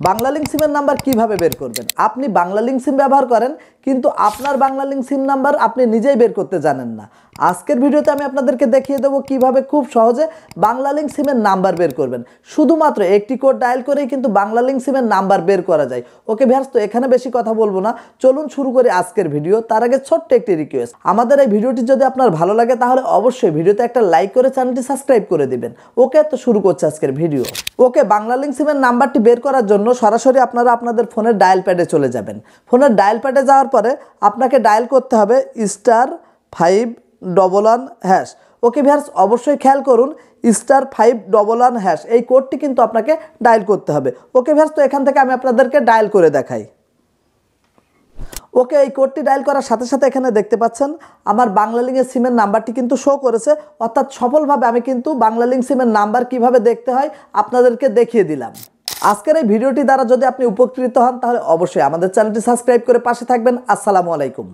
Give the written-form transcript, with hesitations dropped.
বাংলালিংক সিমের নাম্বার কিভাবে বের করবেন? আপনি বাংলালিংক সিম ব্যবহার করেন কিন্তু আপনার বাংলালিংক সিম নাম্বার আপনি নিজেই বের করতে জানেন না। আজকের ভিডিওতে আমি আপনাদেরকে দেখিয়ে দেবো কিভাবে খুব সহজে বাংলালিংক সিমের নাম্বার বের করবেন। শুধুমাত্র একটি কোড ডায়াল করেই কিন্তু বাংলালিংক সিমের নাম্বার বের করা যায়। ওকে ভিউয়ার্স, তো এখানে বেশি কথা বলবো না, চলুন শুরু করি আজকের ভিডিও। তার আগে ছোট্ট একটি রিকোয়েস্ট, আমাদের এই ভিডিওটি যদি আপনার ভালো লাগে তাহলে অবশ্যই ভিডিওতে একটা লাইক করে চ্যানেলটি সাবস্ক্রাইব করে দিবেন। ওকে, তো শুরু করছি আজকের ভিডিও। ওকে, বাংলালিংক সিমের নাম্বারটি বের করার জন্য সরাসরি আপনারা আপনাদের ফোনের ডায়াল প্যাডে চলে যাবেন। ফোনের ডায়াল প্যাডে যাওয়ার পরে আপনাকে ডায়াল করতে হবে *511#। ওকে ভিউয়ার্স, অবশ্যই খেয়াল করুন *511#, এই কোডটি কিন্তু আপনাকে ডায়াল করতে হবে। ওকে ভিউয়ার্স, তো এখান থেকে আমি আপনাদেরকে ডায়াল করে দেখাই। ওকে, এই কোডটি ডায়াল করার সাথে সাথে এখানে দেখতে পাচ্ছেন আমার বাংলালিংকের সিমের নাম্বারটি কিন্তু শো করেছে, অর্থাৎ সফলভাবে আমি কিন্তু বাংলালিংক সিমের নাম্বার কিভাবে দেখতে হয় আপনাদেরকে দেখিয়ে দিলাম। আজকের এই ভিডিওটি দ্বারা যদি আপনি উপকৃত হন তাহলে অবশ্যই আমাদের চ্যানেলটি সাবস্ক্রাইব করে পাশে থাকবেন। আসসালামু আলাইকুম।